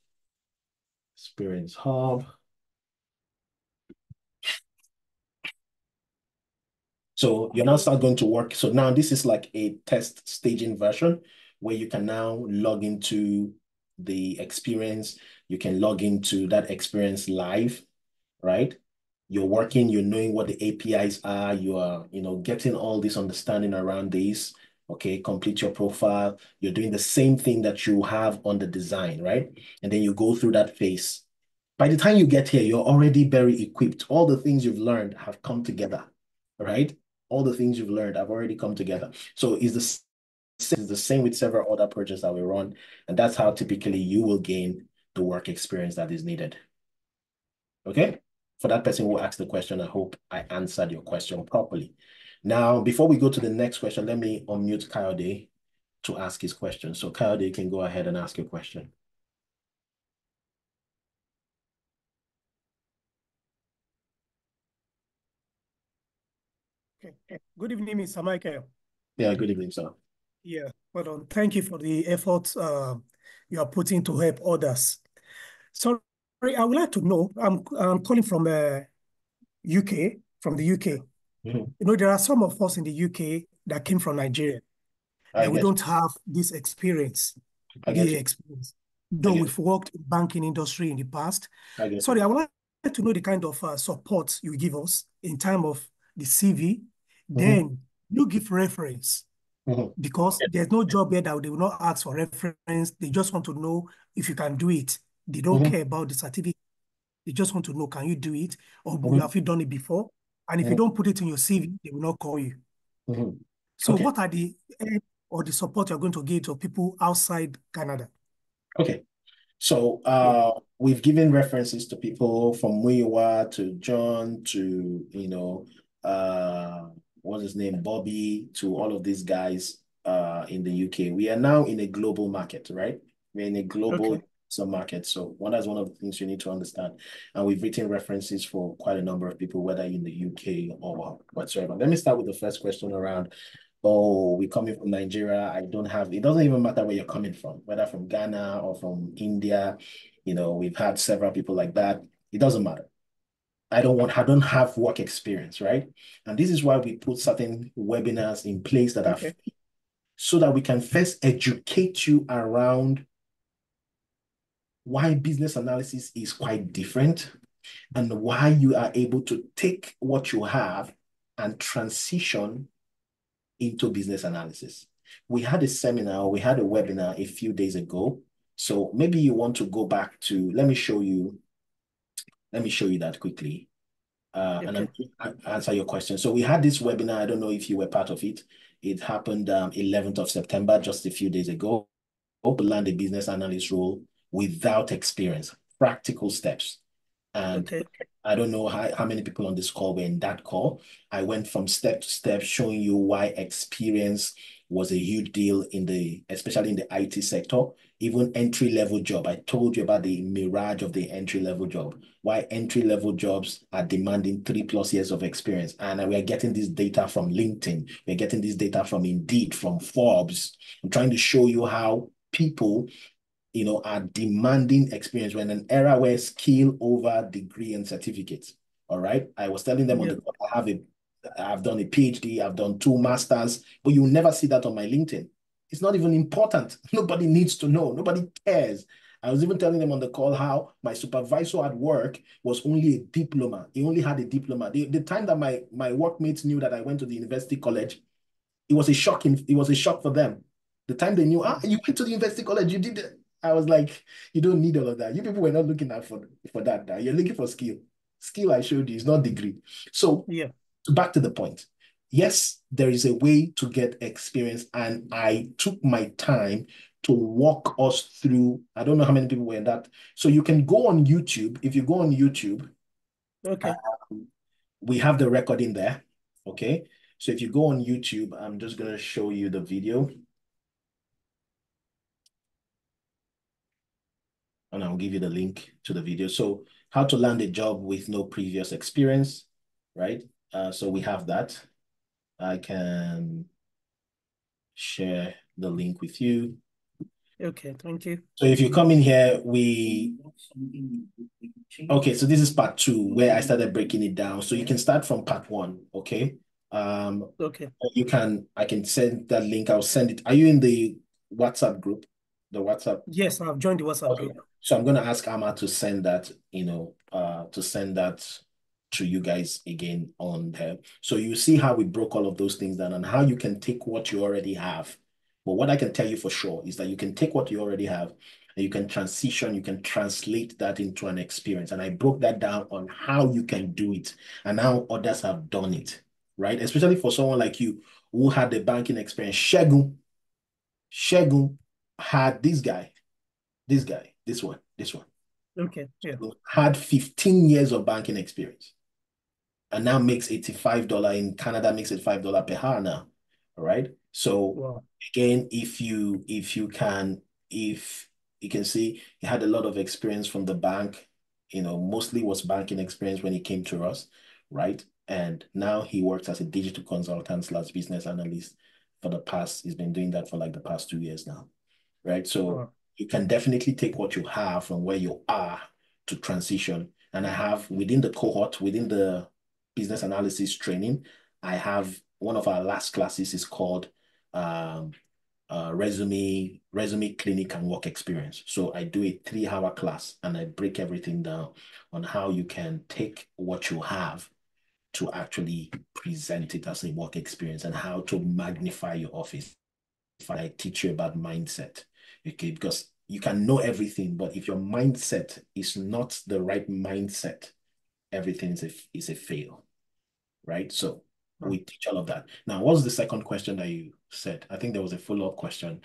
Experience Hub. So you're now start going to work. So now this is like a test staging version where you can now log into the experience. You can log into that experience live, right? You're working, you're knowing what the APIs are, you are, getting all this understanding around this. Okay, complete your profile. You're doing the same thing that you have on the design, right? And then you go through that phase. By the time you get here, you're already very equipped. All the things you've learned have come together, right? All the things you've learned have already come together. So it's the same with several other projects that we run. And that's how typically you will gain the work experience that is needed. Okay? For that person who asked the question, I hope I answered your question properly. Now, before we go to the next question, let me unmute Kayode to ask his question. So Kayode, you can go ahead and ask your question. Okay. Good evening, Mr. Michael. Yeah, good evening, sir. Yeah, well done. Thank you for the efforts you are putting to help others. Sorry, I would like to know, I'm calling from UK, from the UK. Mm-hmm. There are some of us in the UK that came from Nigeria, and we don't have this experience, experience. Though we've worked in banking industry in the past. Sorry, I would like to know the kind of support you give us in terms of the CV. Then you give reference. Because there's no job here that they will not ask for reference. They just want to know if you can do it. They don't care about the certificate. They just want to know, can you do it? Or have you done it before? And if you don't put it in your CV, they will not call you. So what are the or the support you're going to give to people outside Canada? Okay. So we've given references to people from Muyiwa to John to, what's his name, Bobby, to all of these guys in the UK. We are now in a global market, right? We're in a global market. So that's one of the things you need to understand. And we've written references for quite a number of people, whether in the UK or whatsoever. Let me start with the first question around, we're coming from Nigeria. It doesn't even matter where you're coming from, whether from Ghana or from India. We've had several people like that. It doesn't matter. I don't have work experience, right? And this is why we put certain webinars in place that are so that we can first educate you around why business analysis is quite different and why you are able to take what you have and transition into business analysis. We had a seminar, we had a webinar a few days ago. So maybe you want to go back to, let me show you that quickly. And I'll answer your question. So we had this webinar. I don't know if you were part of it. It happened 11th of September, just a few days ago. Hope to land a business analyst role without experience, practical steps. And I don't know how many people on this call were in that call. I went from step to step showing you why experience was a huge deal especially in the IT sector, even entry-level job. I told you about the mirage of the entry-level job, why entry-level jobs are demanding 3+ years of experience. And we are getting this data from LinkedIn. We're getting this data from Indeed, from Forbes. I'm trying to show you how people are demanding experience. When an era where skill over degree and certificates. All right. I was telling them on the call, I've done a PhD, I've done 2 masters, but you'll never see that on my LinkedIn. It's not even important. Nobody needs to know. Nobody cares. I was even telling them on the call how my supervisor at work was only a diploma. He only had a diploma. The time that my workmates knew that I went to the university college, it was a shock. It was a shock for them. The time they knew, you went to the university college, you did it. I was like, you don't need all of that. You people were not looking out for that. You're looking for skill. Skill I showed you is not degree. So yeah, back to the point. Yes, there is a way to get experience, and I took my time to walk us through. I don't know how many people were in that. So you can go on YouTube. If you go on YouTube, okay, we have the recording there. Okay. So if you go on YouTube, I'm just going to show you the video. And I'll give you the link to the video. So how to land a job with no previous experience, right? So we have that. I can share the link with you. okay, thank you. So if you come in here, okay, so this is part 2 where I started breaking it down. So you can start from part 1, okay? Okay. I can send that link. I'll send it. Are you in the WhatsApp group? The WhatsApp? Yes, I've joined the WhatsApp group. So I'm going to ask Amma to send that, to send that to you guys again on there. So you see how we broke all of those things down and how you can take what you already have. But what I can tell you for sure is that you can take what you already have and you can transition, you can translate that into an experience. And I broke that down on how you can do it and how others have done it, right? Especially for someone like you who had the banking experience. Shegun had this one. Okay, yeah. Had 15 years of banking experience and now makes $85 in Canada, makes it $5 per hour now. All right. So wow. Again, if you can see he had a lot of experience from the bank, mostly was banking experience when he came to us, right? And now he works as a digital consultant / business analyst he's been doing that for like the past 2 years now, right? So Wow. you can definitely take what you have from where you are to transition. And I have within the cohort, within the business analysis training, I have one of our last classes is called resume clinic and work experience. So I do a 3-hour class and I break everything down on how you can take what you have to actually present it as a work experience and how to magnify your office. If I teach you about mindset, okay, because you can know everything, but if your mindset is not the right mindset, everything is a fail, right? So we teach all of that. Now, what's the second question that you said? I think there was a follow-up question.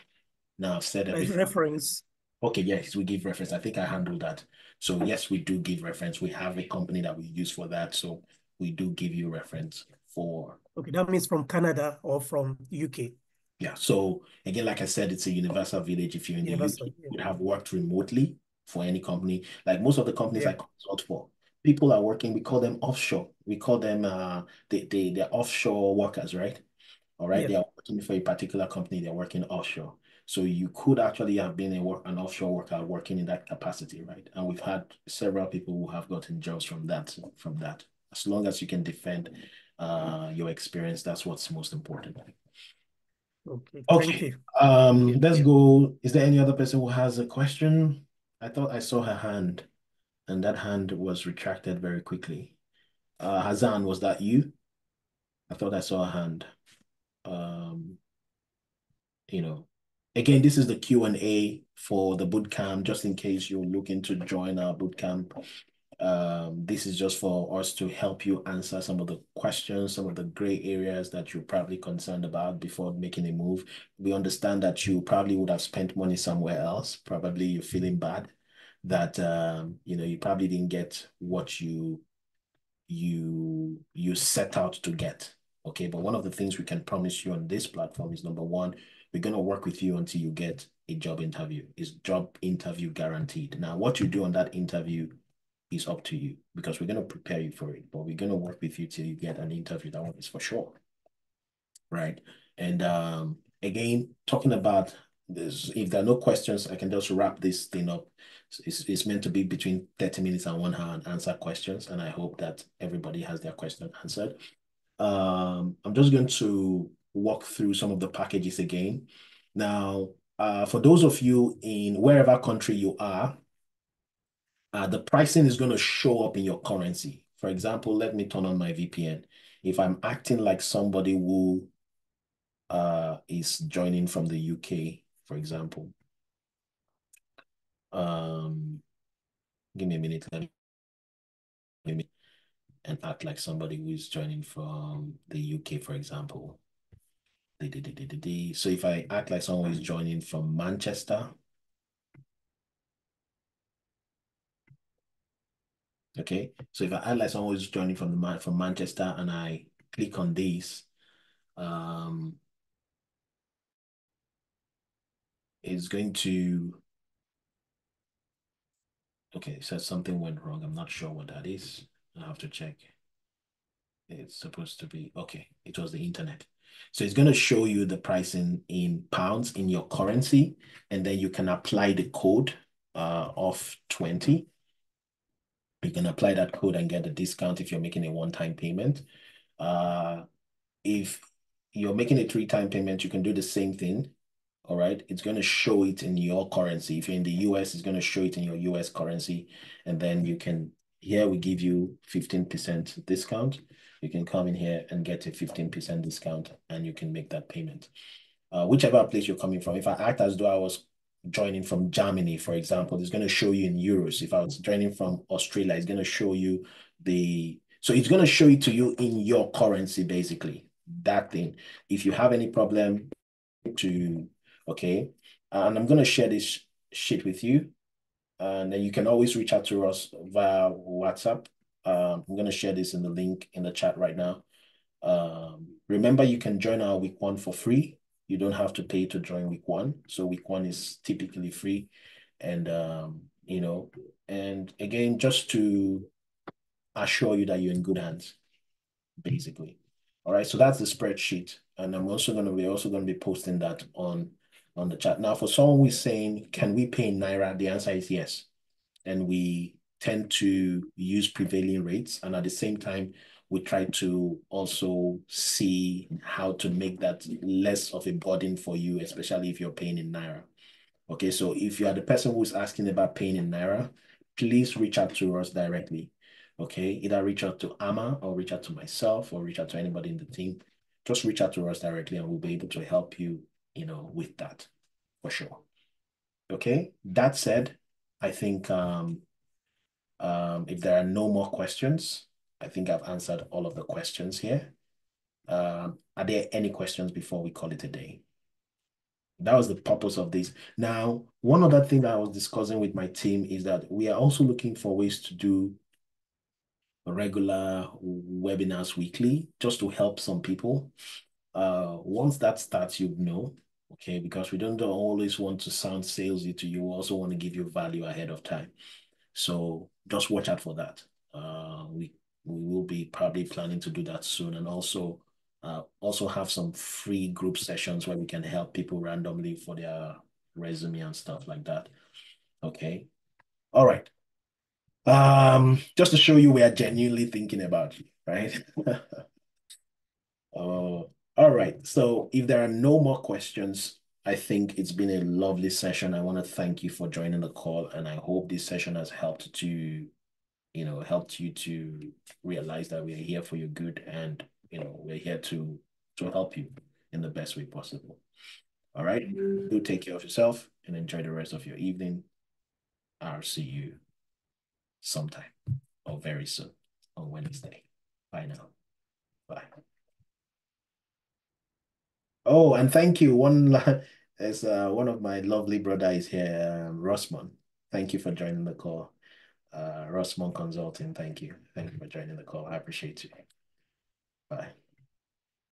Now I've said everything. Reference. Okay, yes, we give reference. I think I handled that. So yes, we do give reference. We have a company that we use for that. So we do give you reference for. Okay, that means from Canada or from UK. Yeah. So again, like I said, it's a universal village. If you're in the UK, you would have worked remotely for any company. Like most of the companies I consult for, people are working, we call them offshore. We call them they're offshore workers, right? All right. They are working for a particular company, they're working offshore. So you could actually have been an offshore worker working in that capacity, right? And we've had several people who have gotten jobs from that. As long as you can defend your experience, that's what's most important. Okay, thank you. Let's go. Is there any other person who has a question? I thought I saw her hand, and that hand was retracted very quickly. Hazan, was that you? I thought I saw a hand. Again, this is the Q&A for the bootcamp, just in case you're looking to join our bootcamp. This is just for us to help you answer some of the questions, some of the gray areas that you're probably concerned about before making a move. We understand that you probably would have spent money somewhere else. Probably you're feeling bad that you probably didn't get what you set out to get. Okay, but one of the things we can promise you on this platform is number one, we're going to work with you until you get a job interview. It's job interview guaranteed. Now, what you do on that interview is up to you because we're going to prepare you for it, but we're going to work with you till you get an interview. That one is for sure. Right. And again, talking about this, if there are no questions, I can just wrap this thing up. It's meant to be between 30 minutes and 1 hour and answer questions. And I hope that everybody has their question answered. I'm just going to walk through some of the packages again. Now, for those of you in wherever country you are, the pricing is going to show up in your currency. For example, let me turn on my VPN. If I'm acting like somebody who is joining from the UK, for example, give me a minute, let me and act like somebody who is joining from the UK, for example. So if I act like someone who is joining from Manchester, okay. So if I act like someone who's joining from Manchester and I click on this, it's going to, okay, it says something went wrong. I'm not sure what that is. I have to check. It's supposed to be, okay, it was the internet. So it's going to show you the pricing in pounds in your currency, and then you can apply the code of 20. You can apply that code and get a discount if you're making a one-time payment. If you're making a 3-time payment, you can do the same thing. All right, it's going to show it in your currency. If you're in the US, it's going to show it in your US currency. And then you can, here we give you 15% discount. You can come in here and get a 15% discount and you can make that payment. Whichever place you're coming from. If I act as though I was joining from Germany, for example, it's going to show you in euros. If I was joining from Australia, it's going to show you so it's going to show it to you in your currency, basically, that thing. If you have any problem okay, and I'm going to share this sheet with you, and then you can always reach out to us via WhatsApp. I'm going to share this in the link in the chat right now. Remember, you can join our week 1 for free. You don't have to pay to join week 1. So week 1 is typically free. And, you know, and again, just to assure you that you're in good hands, basically. All right, so that's the spreadsheet. And we're also going to be posting that on the chat. Now, for someone who is saying, can we pay in Naira? The answer is yes. And we tend to use prevailing rates. And at the same time, we try to also see how to make that less of a burden for you, especially if you're paying in Naira. Okay, so if you are the person who's asking about paying in Naira, please reach out to us directly. Okay, either reach out to Ama or reach out to myself or reach out to anybody in the team. Just reach out to us directly and we'll be able to help you, with that for sure. Okay, that said, I think if there are no more questions, I think I've answered all of the questions here. Are there any questions before we call it a day? That was the purpose of this. Now, one other thing that I was discussing with my team is that we are also looking for ways to do regular webinars weekly, just to help some people. Once that starts, okay, because we don't always want to sound salesy to you. We also want to give you value ahead of time. So just watch out for that. We will be probably planning to do that soon, and also have some free group sessions where we can help people randomly for their resume and stuff like that. Okay. All right. Just to show you we are genuinely thinking about you, right? All right. So if there are no more questions, I think it's been a lovely session. I want to thank you for joining the call, and I hope this session has helped you to realize that we are here for your good, and we're here to help you in the best way possible. All right. Do take care of yourself and enjoy the rest of your evening. I'll see you sometime or very soon on Wednesday. Bye now. Bye. Oh, and thank you. As one of my lovely brother is here, Rossman. Thank you for joining the call. Rossman Consulting, thank you. Thank you for joining the call. I appreciate you. Bye.